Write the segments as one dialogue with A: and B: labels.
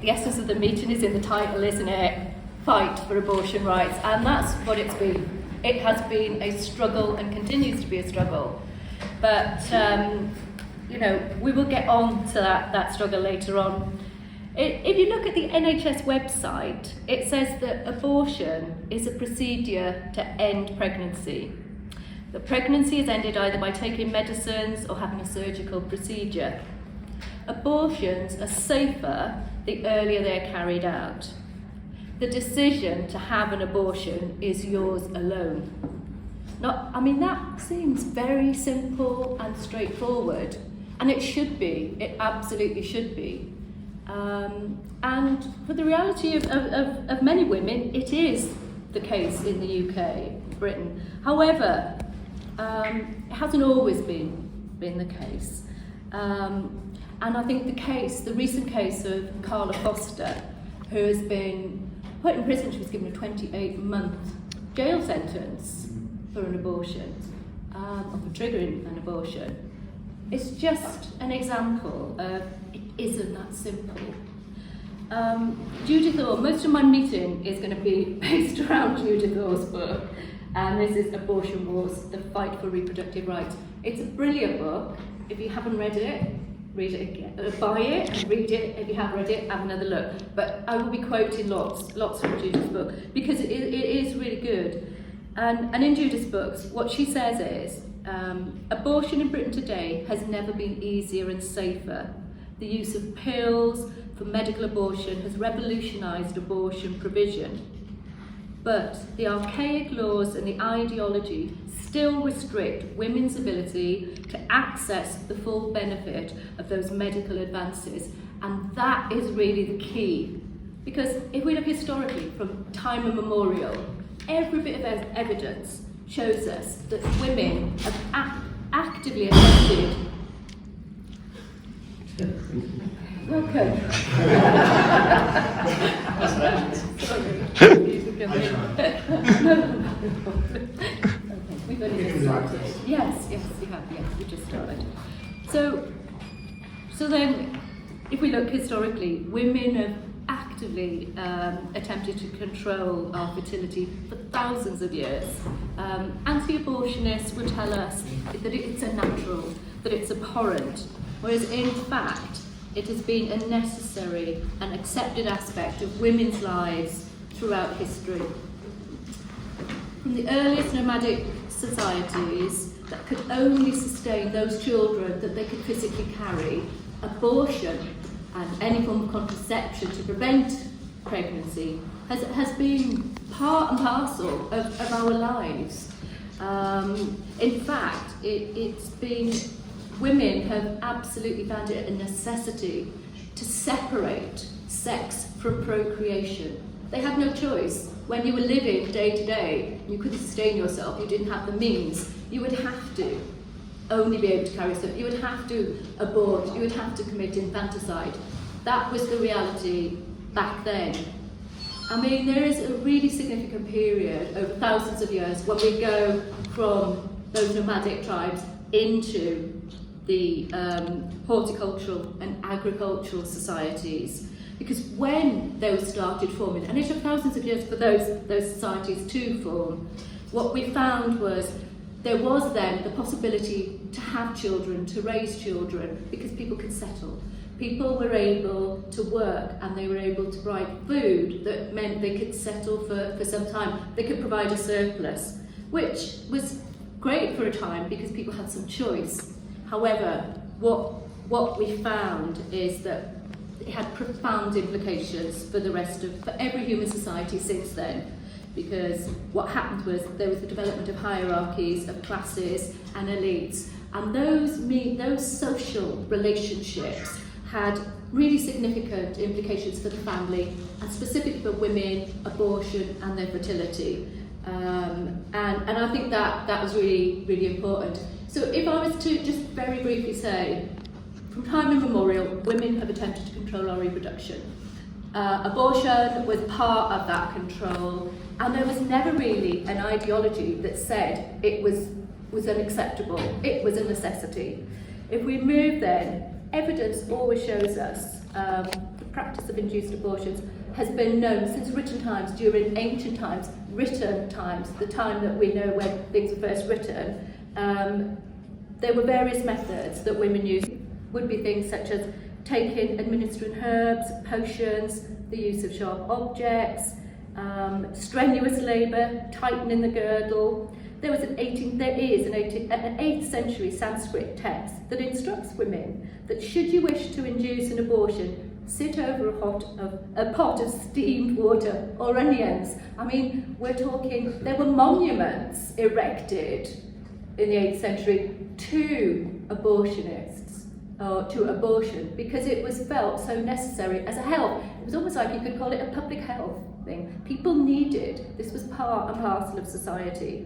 A: The essence of the meeting is in the title, isn't it? Fight for abortion rights, and that's what it's been. It has been a struggle and continues to be a struggle. But, we will get on to that struggle later on. If you look at the NHS website, it says that abortion is a procedure to end pregnancy. The pregnancy is ended either by taking medicines or having a surgical procedure. Abortions are safer the earlier they are carried out. The decision to have an abortion is yours alone. That seems very simple and straightforward, and it should be. It absolutely should be. And for the reality of many women, it is the case in the UK, Britain. However, it hasn't always been the case. And I think the recent case of Carla Foster, who has been put in prison, she was given a 28-month jail sentence for an abortion, or for triggering an abortion. It's just an example of it isn't that simple. Judith Orr, most of my meeting is going to be based around Judith Orr's book, and this is Abortion Wars, The Fight for Reproductive Rights. It's a brilliant book. If you haven't read it, read it again. Buy it and read it. If you haven't read it, have another look. But I will be quoting lots from Judith's book, because it is really good. And in Judith's books, what she says is, abortion in Britain today has never been easier and safer. The use of pills for medical abortion has revolutionised abortion provision. But the archaic laws and the ideology still restrict women's ability to access the full benefit of those medical advances. And that is really the key. Because if we look historically, from time immemorial, every bit of evidence shows us that women have actively attempted. Welcome. Sorry. We've only started. Yes, we have. Yes, we just started. So then, if we look historically, women have actively attempted to control our fertility for thousands of years. Anti-abortionists would tell us that it's unnatural, that it's abhorrent, whereas in fact, it has been a necessary and accepted aspect of women's lives throughout history. From the earliest nomadic societies that could only sustain those children that they could physically carry, abortion and any form of contraception to prevent pregnancy has been part and parcel of our lives. In fact, women have absolutely found it a necessity to separate sex from procreation. They had no choice. When you were living day to day, you couldn't sustain yourself, you didn't have the means, you would have to only be able to carry yourself, you would have to abort, you would have to commit infanticide. That was the reality back then. There is a really significant period over thousands of years when we go from those nomadic tribes into the horticultural and agricultural societies. Because when those started forming, and it took thousands of years for those societies to form, what we found was there was then the possibility to have children, to raise children, because people could settle. People were able to work, and they were able to provide food that meant they could settle for some time. They could provide a surplus, which was great for a time because people had some choice. However, what we found is that it had profound implications for every human society since then, because what happened was there was the development of hierarchies, of classes and elites, and those social relationships had really significant implications for the family, and specifically for women, abortion and their fertility. And I think that was really, really important. So if I was to just very briefly say, from time immemorial, women have attempted to control our reproduction. Abortion was part of that control, and there was never really an ideology that said it was unacceptable, it was a necessity. If we move then, evidence always shows us the practice of induced abortions has been known since written times, during ancient times, written times, the time that we know when things were first written. There were various methods that women used. Would be things such as administering herbs, potions, the use of sharp objects, strenuous labour, tightening the girdle. There is an 8th century Sanskrit text that instructs women that should you wish to induce an abortion, sit over a pot of steamed water or onions. I mean, we're talking, there were monuments erected in the 8th century to abortionists, or to abortion, because it was felt so necessary as a health. It was almost like you could call it a public health thing. People needed, this was part and parcel of society.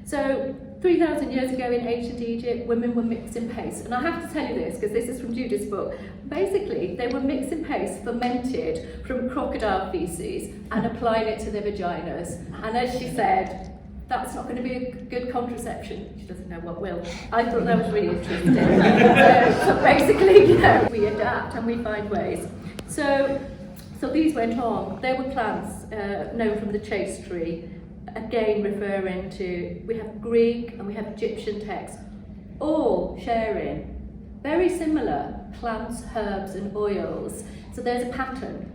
A: So 3,000 years ago in ancient Egypt, women were mixing paste. And I have to tell you this, because this is from Judith's book. Basically, they were mixing paste fermented from crocodile feces and applying it to their vaginas. And as she said, that's not going to be a good contraception. She doesn't know what will. I thought that was really interesting. So basically, we adapt and we find ways. So these went on. There were plants known from the chaste tree, again referring to, we have Greek and we have Egyptian texts, all sharing very similar plants, herbs and oils. So there's a pattern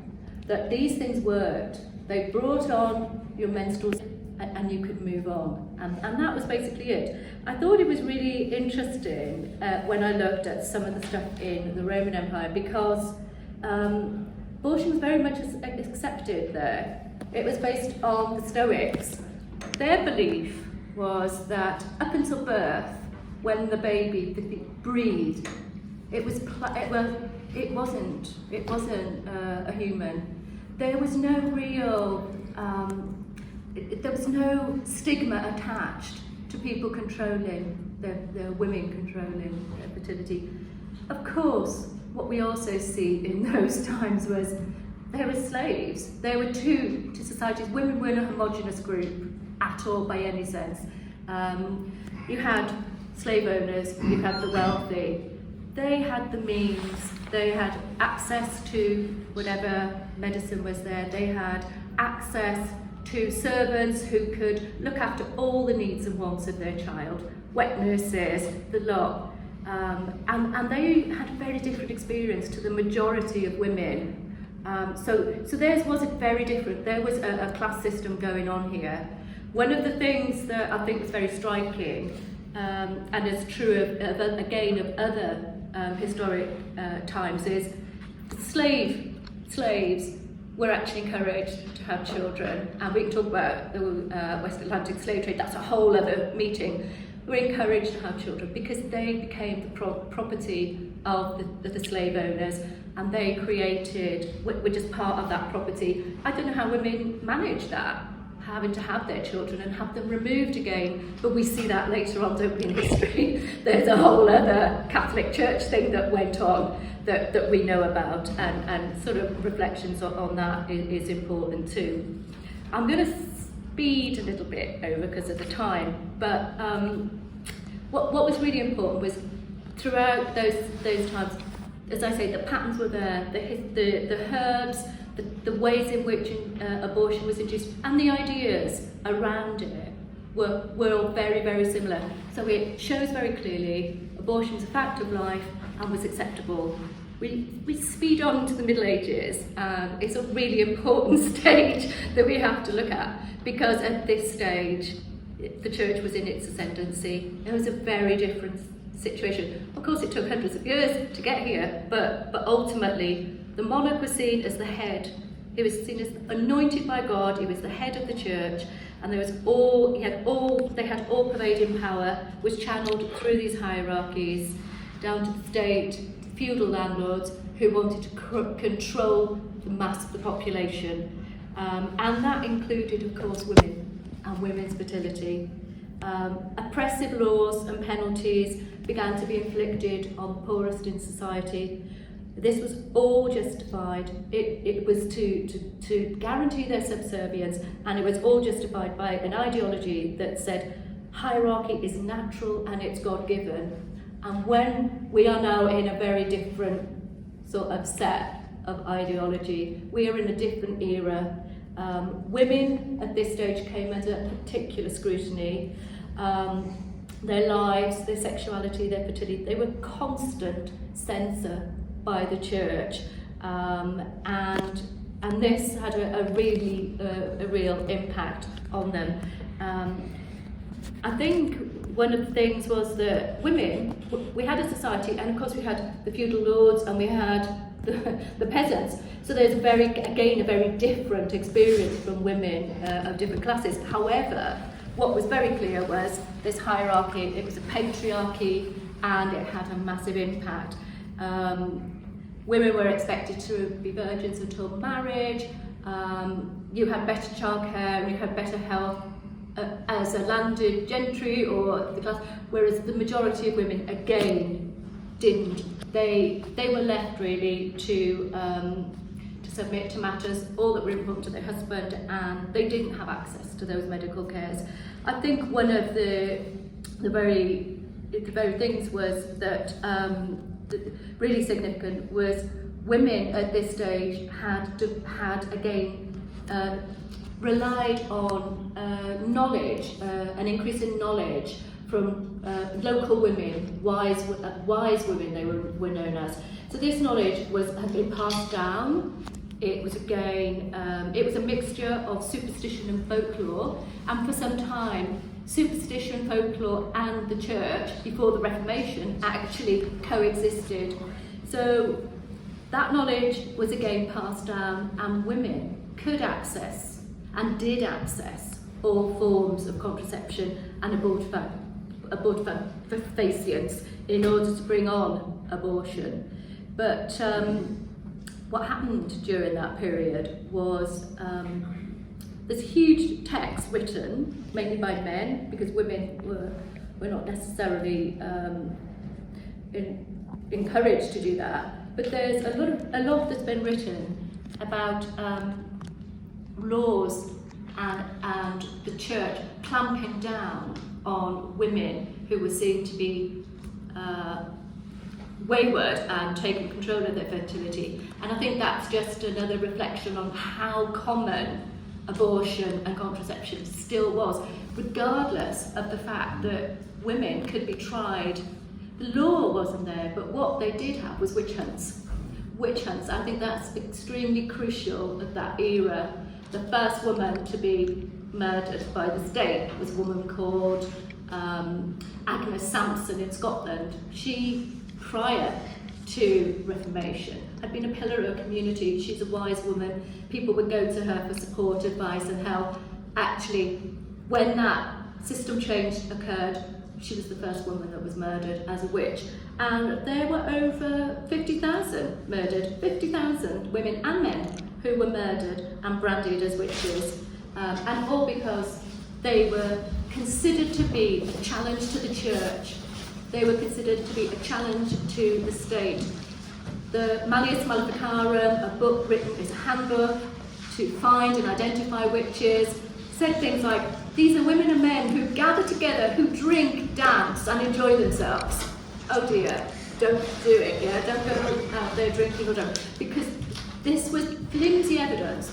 A: that these things worked. They brought on your menstrual and you could move on. And that was basically it. I thought it was really interesting when I looked at some of the stuff in the Roman Empire, because abortion was very much accepted there. It was based on the Stoics. Their belief was that up until birth, when the baby breathed, it wasn't a human. There was no real there was no stigma attached to people controlling their women controlling their fertility. Of course, what we also see in those times was there were slaves. There were two societies. Women weren't a homogenous group at all by any sense. You had slave owners, you had the wealthy. They had the means, they had access to whatever medicine was there, they had access to servants who could look after all the needs and wants of their child, wet nurses, the lot. And they had a very different experience to the majority of women. So theirs was very different. There was a class system going on here. One of the things that I think was very striking, and is true of other historic times, is slaves were actually encouraged to have children, and we can talk about the West Atlantic slave trade, that's a whole other meeting. Were encouraged to have children because they became the property of the slave owners, and they created, were just part of that property. I don't know how women manage that, having to have their children and have them removed again, but we see that later on, don't we, in history. There's a whole other Catholic Church thing that went on that we know about, and sort of reflections on that is important too. I'm going to speed a little bit over because of the time, but what was really important was throughout those times, as I say, the patterns were there, the herbs, the ways in which abortion was induced, and the ideas around it were all very, very similar. So it shows very clearly abortion was a fact of life and was acceptable. We speed on to the Middle Ages, and it's a really important stage that we have to look at, because at this stage the church was in its ascendancy. It was a very different situation. Of course, it took hundreds of years to get here, but ultimately the monarch was seen as the head. He was seen as anointed by God. He was the head of the church, and they had all pervading power was channeled through these hierarchies down to the state, feudal landlords who wanted to control the mass of the population, and that included, of course, women and women's fertility. Oppressive laws and penalties began to be inflicted on the poorest in society. This was all justified. It was to guarantee their subservience, and it was all justified by an ideology that said hierarchy is natural and it's God-given. And when we are now in a very different sort of set, of ideology. We are in a different era. Women at this stage came under particular scrutiny. Their lives, their sexuality, their fertility, they were constant censor by the church, and this had a real impact on them. I think one of the things was that women, we had a society, and of course we had the feudal lords and we had the peasants, so there's a very different experience from women of different classes. However, what was very clear was this hierarchy, it was a patriarchy, and it had a massive impact. Women were expected to be virgins until marriage. You had better childcare, you had better health as a landed gentry or the class, whereas the majority of women again didn't. They were left really to submit to matters all that were important to their husband, and they didn't have access to those medical cares. I think one of the very things was that really significant was women at this stage had again relied on knowledge, an increase in knowledge from local women, wise women they were known as. So this knowledge had been passed down. It was again, it was a mixture of superstition and folklore, and for some time superstition, folklore and the church before the Reformation actually coexisted. So that knowledge was again passed down, and women could access and did access all forms of contraception and abortifacients in order to bring on abortion. But what happened during that period was there's huge texts written, mainly by men, because women were not necessarily encouraged to do that. But there's a lot that's been written about laws and the church clamping down on women who were seen to be wayward and taking control of their fertility. And I think that's just another reflection on how common abortion and contraception still was, regardless of the fact that women could be tried. The law wasn't there, but what they did have was witch hunts. Witch hunts, I think that's extremely crucial of that era. The first woman to be murdered by the state was a woman called Agnes Sampson in Scotland. She, prior to Reformation, had been a pillar of a community. She's a wise woman. People would go to her for support, advice and help. Actually, when that system change occurred, she was the first woman that was murdered as a witch. And there were over 50,000 murdered, 50,000 women and men who were murdered and branded as witches. And all because they were considered to be a challenge to the church. They were considered to be a challenge to the state. The Malleus Maleficarum, a book written as a handbook to find and identify witches, said things like, these are women and men who gather together, who drink, dance and enjoy themselves. Oh dear, don't do it, yeah? Don't go out there drinking or drunk. Because this was flimsy evidence.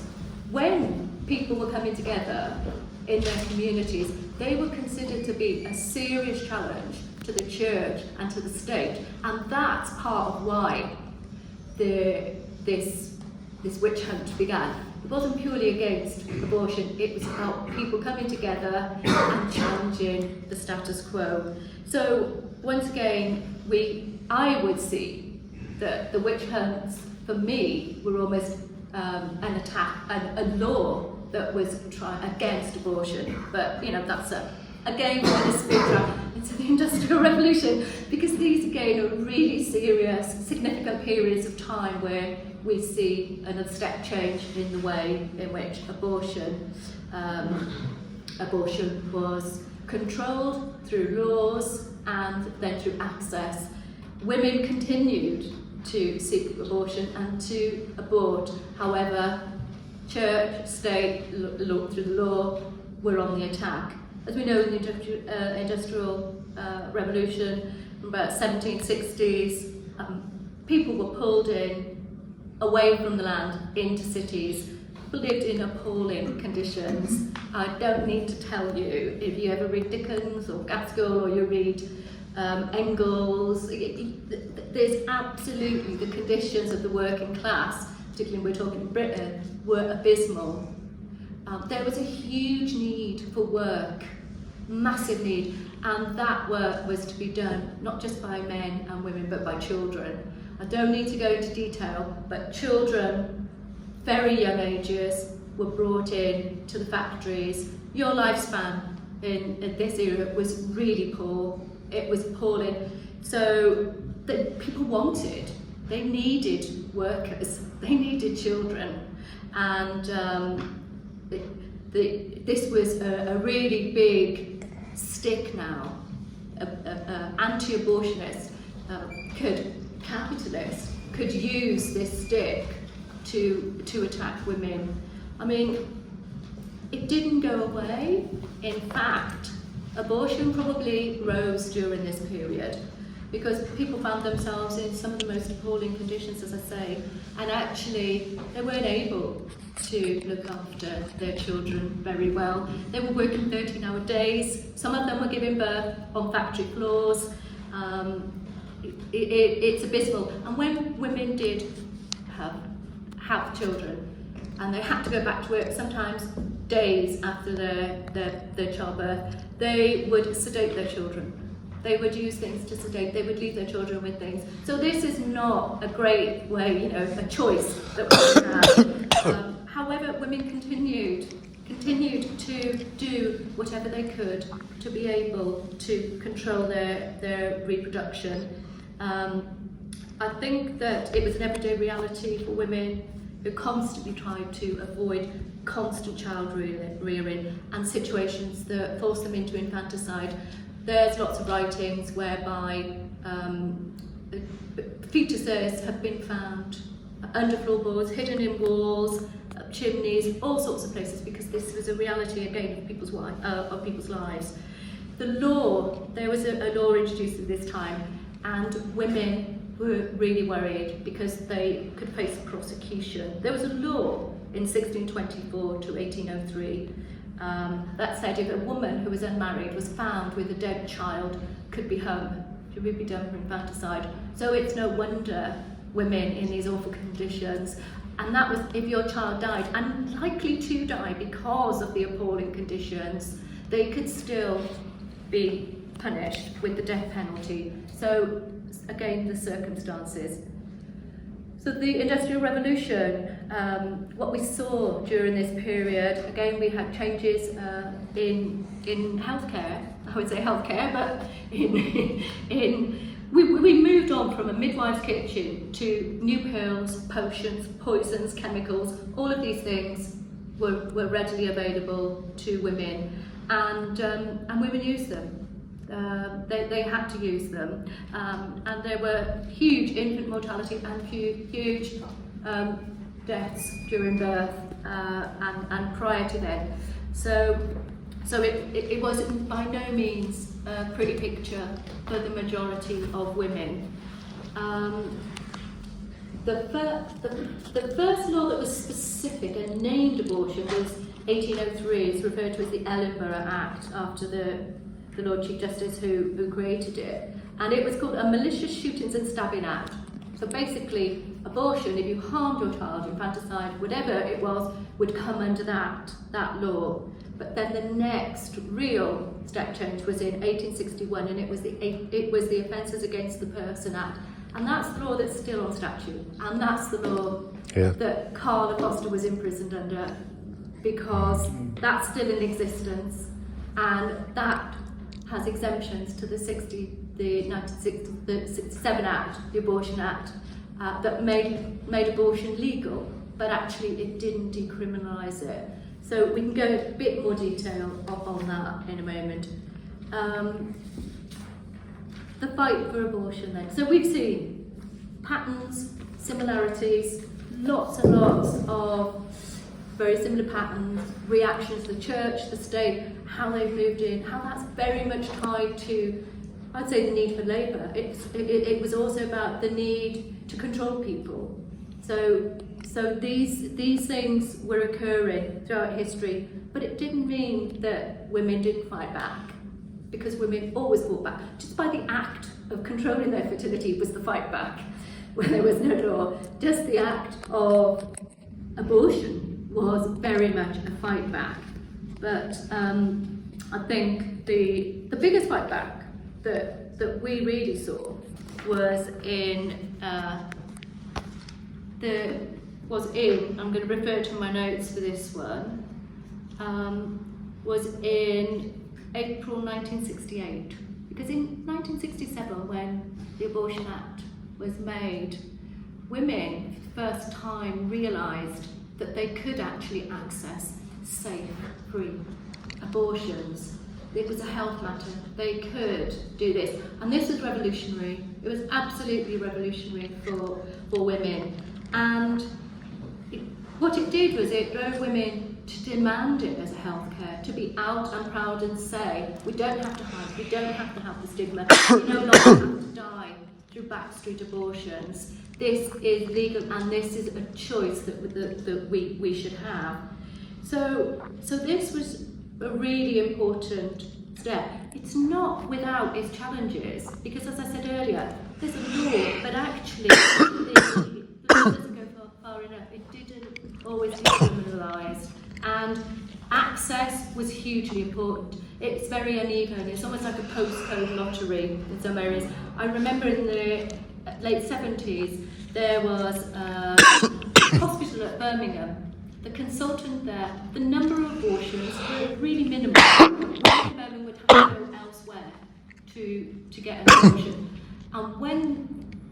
A: When people were coming together in their communities, they were considered to be a serious challenge to the church and to the state, and that's part of why this witch hunt began. It wasn't purely against abortion, it was about people coming together and challenging the status quo. So once again, I would see that the witch hunts, for me, were almost an attack, a law that was trying against abortion. But that's again going to speak into the Industrial Revolution, because these again are really serious, significant periods of time where we see another step change in the way in which abortion was controlled through laws and then through access. Women continued to seek abortion and to abort. However, church, state, through the law, were on the attack. As we know, in the Industrial Revolution, from about 1760s, people were pulled in away from the land into cities. People lived in appalling conditions. I don't need to tell you, if you ever read Dickens or Gaskell or you read Engels, there's absolutely the conditions of the working class, particularly when we're talking Britain, were abysmal. There was a huge need for work, massive need, and that work was to be done not just by men and women but by children. I don't need to go into detail, but children, very young ages, were brought in to the factories. Your lifespan in this era was really poor. It was appalling. So people wanted, they needed workers, they needed children, and this was a really big stick now. Anti-abortionists, capitalists could use this stick to attack women. I mean, it didn't go away. In fact, abortion probably rose during this period because people found themselves in some of the most appalling conditions, as I say, and actually they weren't able to look after their children very well. They were working 13-hour days. Some of them were giving birth on factory floors. It's abysmal. And when women did have children and they had to go back to work, sometimes days after their childbirth, they would sedate their children. They would use things to sedate, they would leave their children with things. So this is not a great way, a choice that we have. However, women continued to do whatever they could to be able to control their reproduction. I think that it was an everyday reality for women who constantly tried to avoid constant child rearing and situations that forced them into infanticide. There's lots of writings whereby fetuses have been found under floorboards, hidden in walls, chimneys, all sorts of places, because this was a reality again of people's lives. The law, there was a law introduced at this time, and women were really worried because they could face prosecution. There was a law in 1624 to 1803 that said if a woman who was unmarried was found with a dead child, could be hung, she would be done for infanticide. So it's no wonder women in these awful conditions, and that was if your child died, and likely to die because of the appalling conditions, they could still be punished with the death penalty. So again, the circumstances. So the Industrial Revolution, what we saw during this period, again we had changes in healthcare. I would say healthcare, but we moved on from a midwife's kitchen to new pills, potions, poisons, chemicals. All of these things were readily available to women, and women used them. They had to use them, and there were huge infant mortality and huge deaths during birth and prior to then. So it was by no means a pretty picture for the majority of women. The first law that was specific and named abortion was 1803. It's referred to as the Ellenborough Act after the Lord Chief Justice who created it, and it was called a Malicious Shootings and Stabbing Act. So basically, abortion, if you harmed your child, infanticide, whatever it was, would come under that law. But then the next real step change was in 1861, and it was the Offences Against the Person Act, and that's the law that's still on statute, and that's the law that Carla Foster was imprisoned under, because that's still in existence, and that has exemptions to the 1967 Act, the Abortion Act, that made abortion legal, but actually it didn't decriminalise it. So we can go a bit more detail on that in a moment. The fight for abortion then. So we've seen patterns, similarities, lots and lots of very similar patterns, reactions to the church, the state, how they've moved in, how that's very much tied to, I'd say, the need for labour. It was also about the need to control people. So these things were occurring throughout history, but it didn't mean that women didn't fight back, because women always fought back. Just by the act of controlling their fertility was the fight back when there was no law. Just the act of abortion was very much a fight back. But I think the biggest fight back that we really saw was I'm going to refer to my notes for this one, was in April 1968. Because in 1967, when the Abortion Act was made, women for the first time realised that they could actually access safe, free abortions. It was a health matter. They could do this. And this was revolutionary. It was absolutely revolutionary for women. And what it did was it drove women to demand it as a healthcare, to be out and proud and say, we don't have to hide, we don't have to have the stigma, we no longer have to die through backstreet abortions. This is legal and this is a choice that we should have. So this was a really important step. It's not without its challenges, because as I said earlier, there's a law, but actually the law doesn't go far enough. It didn't always decriminalise, and access was hugely important. It's very uneven. It's almost like a postcode lottery in some areas. I remember in the late 70s there was a hospital at Birmingham. The consultant there, the number of abortions were really minimal. Women would have to go elsewhere to get an abortion. And when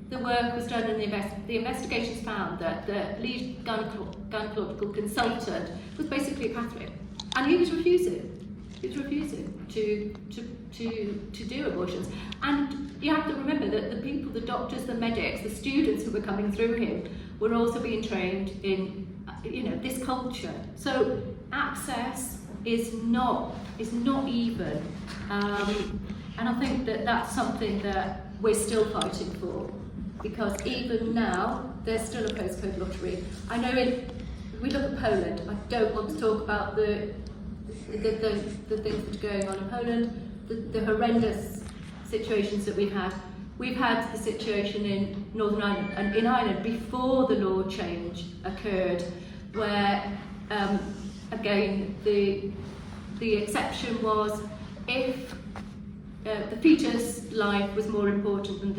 A: the work was done and the investigations found that the lead gynecological consultant was basically a Catholic, and he was refusing. He was refusing to do abortions. And you have to remember that the people, the doctors, the medics, the students who were coming through him were also being trained in this culture. So access is not even, and I think that that's something that we're still fighting for, because even now there's still a postcode lottery. I know we look at Poland. I don't want to talk about the things that are going on in Poland, the horrendous situations that we've had. We've had the situation in Northern Ireland and in Ireland before the law change occurred, where again the exception was if the fetus life was more important than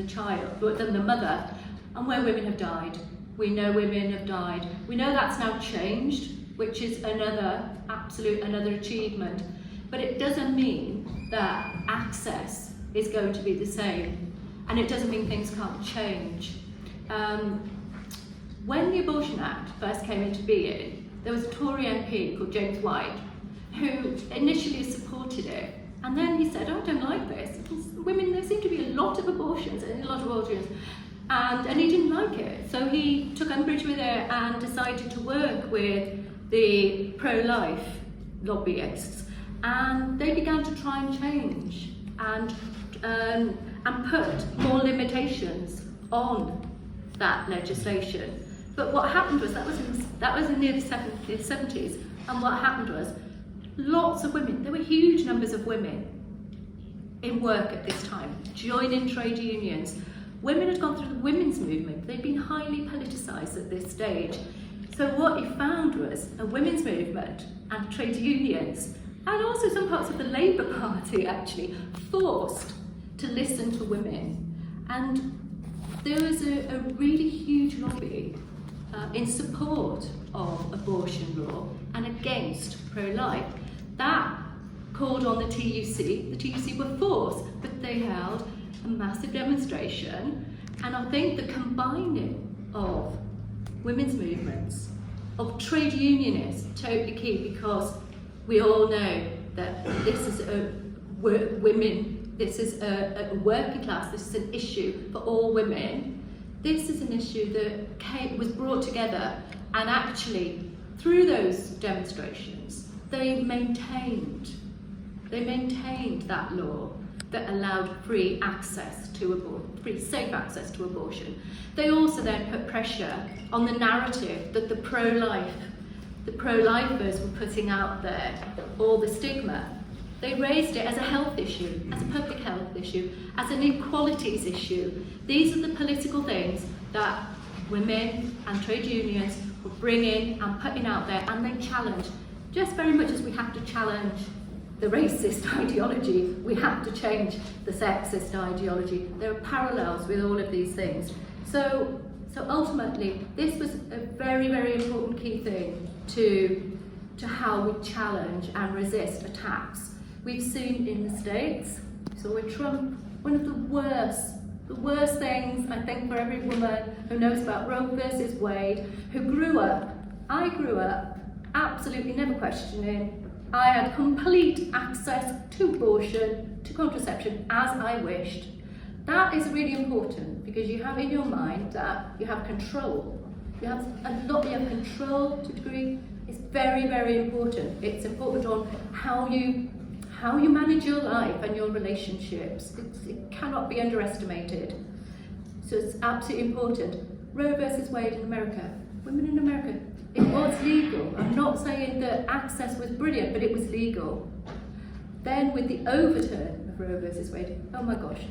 A: the mother, and where women have died. We know women have died. We know that's now changed, which is another achievement, but it doesn't mean that access is going to be the same, and it doesn't mean things can't change. When the Abortion Act first came into being, there was a Tory MP called James White who initially supported it, and then he said, I don't like this. Women, there seem to be a lot of abortions, and he didn't like it. So he took umbrage with it and decided to work with the pro-life lobbyists, and they began to try and change and put more limitations on that legislation. But what happened was that was in the 70s, and what happened was lots of women, there were huge numbers of women in work at this time, joining trade unions. Women had gone through the women's movement. They'd been highly politicised at this stage. So what he found was a women's movement and trade unions, and also some parts of the Labour Party actually, forced to listen to women. And there was a really huge lobby in support of abortion law and against pro-life. That called on the TUC. The TUC were forced, but they held a massive demonstration, and I think the combining of women's movements, of trade unionists, totally key, because we all know that this is a working class, this is an issue for all women. This is an issue that was brought together, and actually through those demonstrations they maintained that law. that allowed free access to abortion, free safe access to abortion. They also then put pressure on the narrative that the pro-lifers were putting out there, all the stigma. They raised it as a health issue, as a public health issue, as an equalities issue. These are the political things that women and trade unions were bringing and putting out there, and they challenged, just very much as we have to challenge the racist ideology, we have to change the sexist ideology. There are parallels with all of these things. So ultimately, this was a very, very important key thing to how we challenge and resist attacks. We've seen in the States, so with Trump, one of the worst things, I think, for every woman who knows about Roe versus Wade, who I grew up, absolutely never questioning. I had complete access to abortion, to contraception, as I wished. That is really important because you have in your mind that you have control. You have control to a degree. It's very, very important. It's important on how you manage your life and your relationships. It cannot be underestimated. So it's absolutely important. Roe versus Wade in America. Women in America. It was legal. I'm not saying that access was brilliant, but it was legal. Then with the overturn of Roe versus Wade, oh my gosh,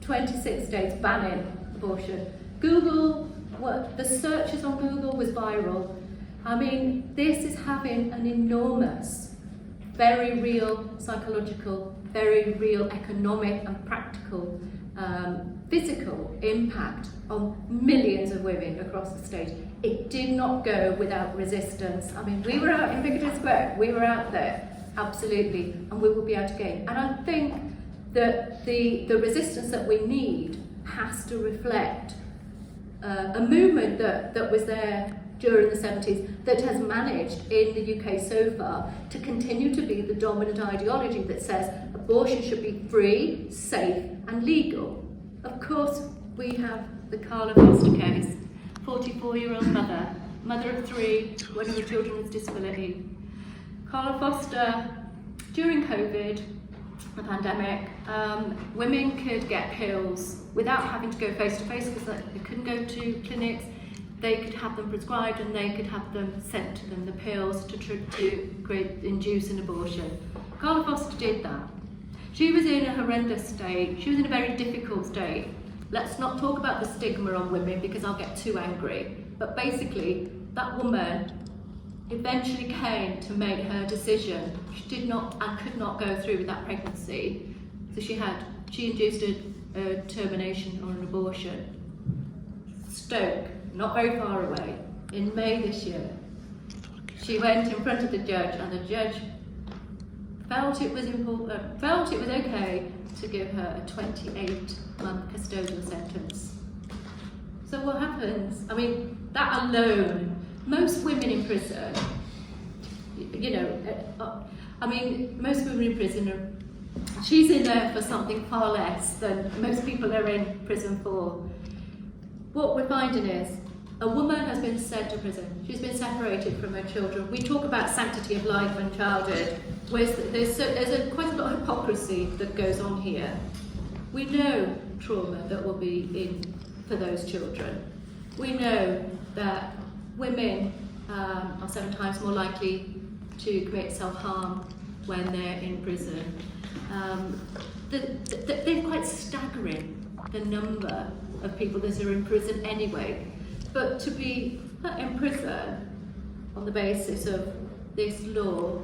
A: 26 states banning abortion. The searches on Google was viral. I mean, this is having an enormous, very real psychological, very real economic and practical physical impact on millions of women across the state. It did not go without resistance. I mean, we were out in Piccadilly Square, we were out there, absolutely, and we will be out again. And I think that the resistance that we need has to reflect a movement that was there during the 70s that has managed in the UK so far to continue to be the dominant ideology that says abortion should be free, safe and legal. Of course, we have the Carla Foster case, 44-year-old mother of 3, one of her children with disability. Carla Foster, during COVID, the pandemic, women could get pills without having to go face-to-face because they couldn't go to clinics. They could have them prescribed and they could have them sent to them, the pills, to induce an abortion. Carla Foster did that. She was in a horrendous state. She was in a very difficult state. Let's not talk about the stigma on women because I'll get too angry. But basically, that woman eventually came to make her decision. She did not and could not go through with that pregnancy. So she induced a termination or an abortion. Stoke, not very far away, in May this year. She went in front of the judge and the judge felt it was okay to give her a 28-month custodial sentence. So what happens? I mean, that alone, most women in prison, most women in prison she's in there for something far less than most people are in prison for. What we're finding is a woman has been sent to prison. She's been separated from her children. We talk about sanctity of life and childhood. There's quite a lot of hypocrisy that goes on here. We know trauma that will be in for those children. We know that women are 7 times more likely to commit self-harm when they're in prison. They're quite staggering, the number of people that are in prison anyway. But to be put in prison on the basis of this law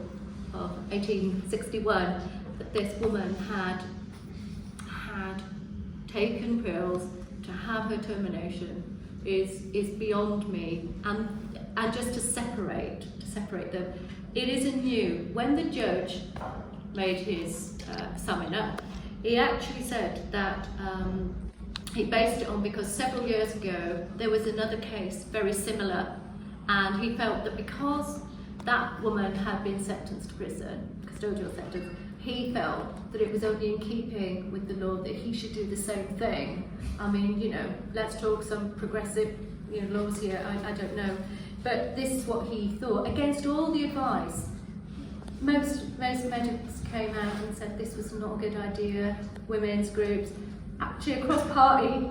A: of 1861, that this woman had taken pills to have her termination is beyond me. And just to separate them, it isn't new. When the judge made his summing up, he actually said that he based it on because several years ago there was another case very similar, and he felt that because that woman had been sentenced to prison, custodial sentence, he felt that it was only in keeping with the law that he should do the same thing. I mean, let's talk some progressive laws here, I don't know. But this is what he thought, against all the advice. Most medics came out and said this was not a good idea. Women's groups, actually across party,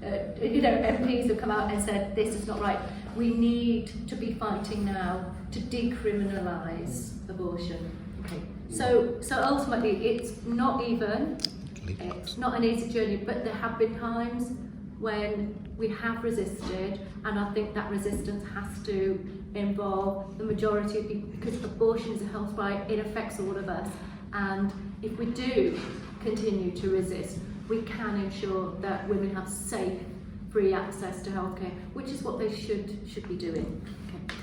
A: MPs have come out and said this is not right. We need to be fighting now to decriminalise abortion. Okay. So ultimately, it's not even. It's not an easy journey, but there have been times when we have resisted, and I think that resistance has to involve the majority of people, because abortion is a health right, it affects all of us, and if we do continue to resist, we can ensure that women have safe, free access to healthcare, which is what they should be doing. Okay.